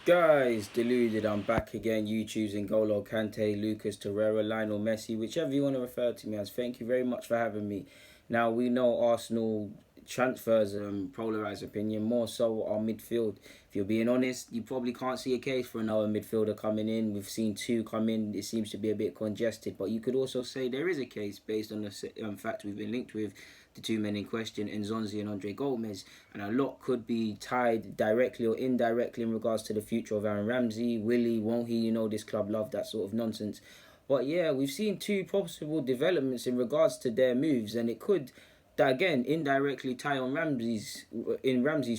Guys, deluded, I'm back again. You choosing Golo Kante, Lucas Torreira, Lionel Messi, whichever you want to refer to me as. Thank you very much for having me. Now, we know Arsenal transfers polarised opinion, more so our midfield. If you're being honest, you probably can't see a case for another midfielder coming in. We've seen two come in. It seems to be a bit congested, but you could also say there is a case based on the fact we've been linked with the two men in question, Nzonzi and Andre Gomes, and a lot could be tied directly or indirectly in regards to the future of Aaron Ramsey. Willie, won't he? You know this club love that sort of nonsense. But yeah, we've seen two possible developments in regards to their moves, and it could that again indirectly tie on Ramsey's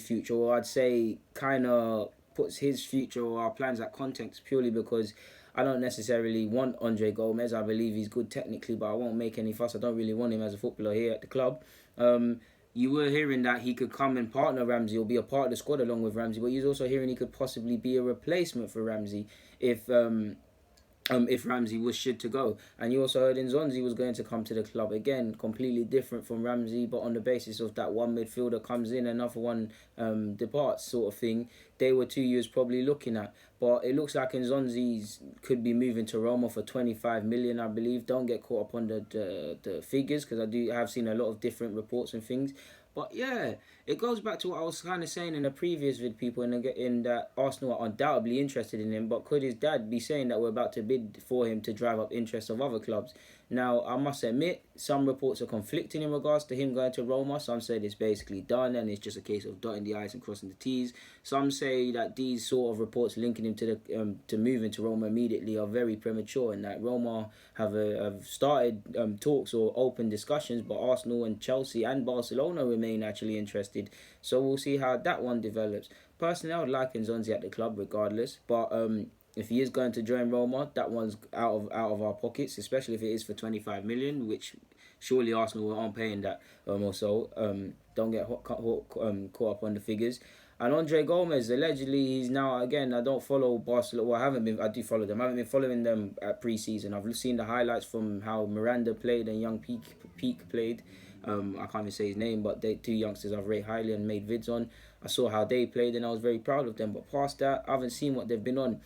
future, or I'd say kind of puts his future or our plans at context purely because I don't necessarily want Andre Gomes. I believe he's good technically, but I won't make any fuss. I don't really want him as a footballer here at the club. You were hearing that he could come and partner Ramsey or be a part of the squad along with Ramsey, but you're also hearing he could possibly be a replacement for Ramsey if Ramsey was should to go. And you also heard Nzonzi was going to come to the club. Again, completely different from Ramsey, but on the basis of that one midfielder comes in, another one departs sort of thing. They were 2 years probably looking at. But it looks like Nzonzi's could be moving to Roma for 25 million, I believe. Don't get caught up on the figures because I have seen a lot of different reports and things. But yeah, it goes back to what I was kind of saying in a previous vid, people, in that Arsenal are undoubtedly interested in him. But could his dad be saying that we're about to bid for him to drive up interest of other clubs? Now, I must admit, some reports are conflicting in regards to him going to Roma. Some say it's basically done and it's just a case of dotting the I's and crossing the T's. Some say that these sort of reports linking him to moving to Roma immediately are very premature, and that Roma have started talks or open discussions, but Arsenal and Chelsea and Barcelona remain actually interested. So we'll see how that one develops. Personally, I would like Nzonzi at the club regardless, but if he is going to join Roma, that one's out of our pockets, especially if it is for 25 million, which surely Arsenal aren't paying that or so. Don't get caught up on the figures. And Andre Gomes, allegedly, he's now, again, I don't follow Barcelona. Well, I do follow them. I haven't been following them at pre-season. I've seen the highlights from how Miranda played and young Peak played. I can't even say his name, but they two youngsters I've rated highly and made vids on. I saw how they played and I was very proud of them. But past that, I haven't seen what they've been on.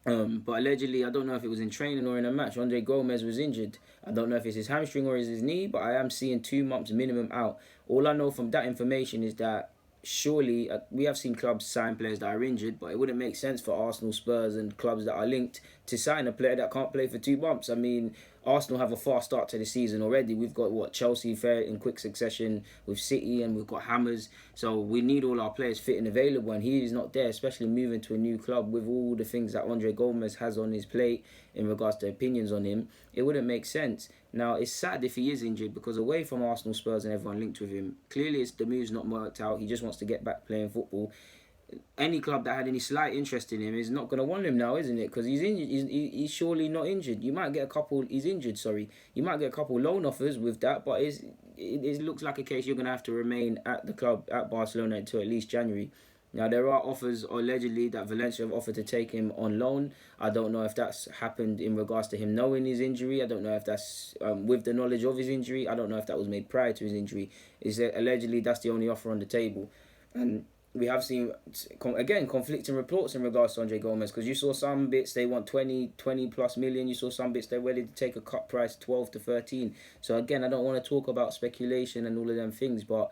But allegedly, I don't know if it was in training or in a match, Andre Gomes was injured. I don't know if it's his hamstring or his knee, but I am seeing 2 months minimum out. All I know from that information is that surely we have seen clubs sign players that are injured, but it wouldn't make sense for Arsenal, Spurs and clubs that are linked to sign a player that can't play for 2 months. I mean, Arsenal have a fast start to the season already. We've got Chelsea fair in quick succession with City, and we've got Hammers. So we need all our players fit and available, and he is not there, especially moving to a new club with all the things that Andre Gomes has on his plate in regards to opinions on him. It wouldn't make sense. Now, it's sad if he is injured because away from Arsenal, Spurs and everyone linked with him, clearly the move's not worked out. He just wants to get back playing football. Any club that had any slight interest in him is not going to want him now, isn't it? Because he's injured. He's surely not injured. You might get a couple. He's injured. Sorry, you might get a couple loan offers with that, but it looks like a case you're going to have to remain at the club at Barcelona until at least January. Now, there are offers allegedly that Valencia have offered to take him on loan. I don't know if that's happened in regards to him knowing his injury. I don't know if that's with the knowledge of his injury. I don't know if that was made prior to his injury. Is that allegedly that's the only offer on the table, and we have seen, again, conflicting reports in regards to Andre Gomes, because you saw some bits they want 20 plus million. You saw some bits they're ready to take a cut price 12 to 13. So again, I don't want to talk about speculation and all of them things, but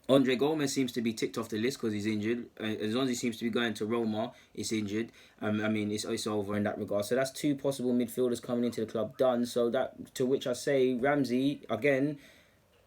Andre Gomes seems to be ticked off the list because he's injured. Nzonzi seems to be going to Roma. He's injured. I mean, it's over in that regard. So that's 2 possible midfielders coming into the club done. So that, to which I say, Ramsey, again,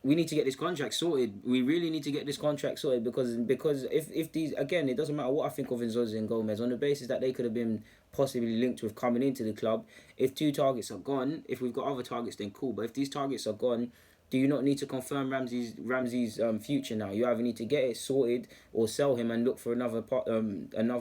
we need to get this contract sorted. We really need to get this contract sorted because if these, again, it doesn't matter what I think of Nzonzi and Gomes on the basis that they could have been possibly linked with coming into the club. If 2 targets are gone, if we've got other targets, then cool. But if these targets are gone, do you not need to confirm Ramsey's future now? You either need to get it sorted or sell him and look for another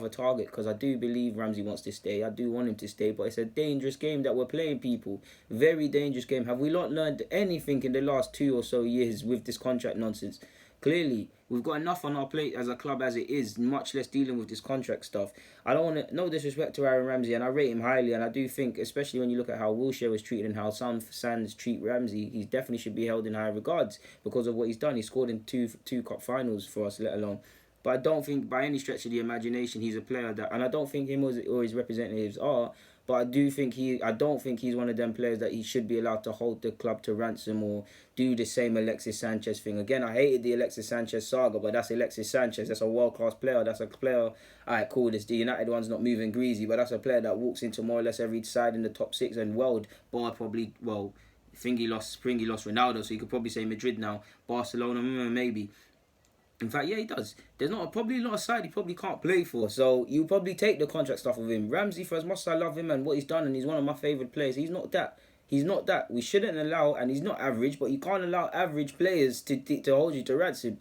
target, because I do believe Ramsey wants to stay. I do want him to stay, but it's a dangerous game that we're playing, people. Very dangerous game. Have we not learned anything in the last 2 or so years with this contract nonsense? Clearly, we've got enough on our plate as a club as it is, much less dealing with this contract stuff. I don't want to, no disrespect to Aaron Ramsey, and I rate him highly, and I do think, especially when you look at how Wilshere was treated and how some fans treat Ramsey, he definitely should be held in high regards because of what he's done. He scored in two cup finals for us, let alone. but I don't think by any stretch of the imagination he's a player that, and I don't think him or his representatives are. But I don't think he's one of them players that he should be allowed to hold the club to ransom or do the same Alexis Sanchez thing. Again, I hated the Alexis Sanchez saga, but that's Alexis Sanchez. That's a world-class player. That's a player, alright, cool, this the United one's not moving greasy, but that's a player that walks into more or less every side in the top 6 and world, bar probably, well, Springy lost Ronaldo, so you could probably say Madrid now. Barcelona, maybe. In fact, yeah, he does. There's probably not a side he probably can't play for. So you probably take the contract stuff with him. Ramsey, for as much as I love him and what he's done, and he's one of my favourite players, he's not that. He's not that. We shouldn't allow, and he's not average, but you can't allow average players to hold you to ransom.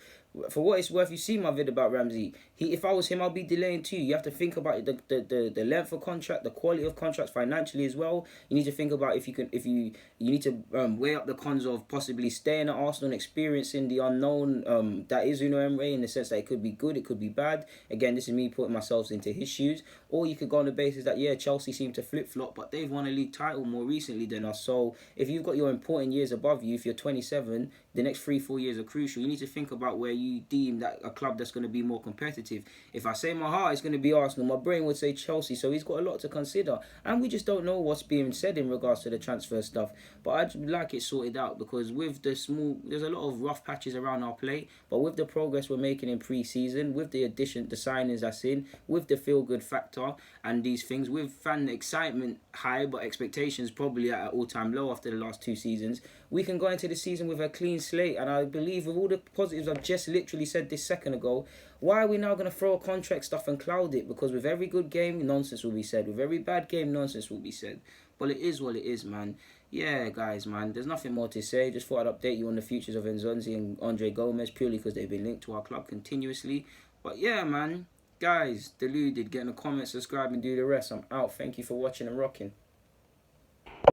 For what it's worth, you see my vid about Ramsey. If I was him, I'd be delaying too. You have to think about the length of contract, the quality of contracts financially as well. You need to think about you need to weigh up the cons of possibly staying at Arsenal and experiencing the unknown that is Unai Emery, in the sense that it could be good, it could be bad. Again, this is me putting myself into his shoes. Or you could go on the basis that, yeah, Chelsea seem to flip-flop, but they've won a league title more recently than us. So if you've got your important years above you, if you're 27, the next 3-4 years are crucial. You need to think about where you deem that a club that's going to be more competitive. If I say my heart, it's going to be Arsenal. My brain would say Chelsea. So he's got a lot to consider. And we just don't know what's being said in regards to the transfer stuff. But I'd like it sorted out, because with there's a lot of rough patches around our play. But with the progress we're making in pre-season, with the signings that's in, with the feel-good factor and these things, with fan excitement high, but expectations probably at an all-time low after the last 2 seasons, we can go into the season with a clean slate. And I believe with all the positives I've just literally said this second ago, why are we now going to throw contract stuff and cloud it? Because with every good game, nonsense will be said. With every bad game, nonsense will be said. But it is what it is, man. Yeah, guys, man, there's nothing more to say. Just thought I'd update you on the futures of Nzonzi and Andre Gomes, purely because they've been linked to our club continuously. But yeah, man, guys, deluded, get in the comments, subscribe and do the rest. I'm out. Thank you for watching and rocking.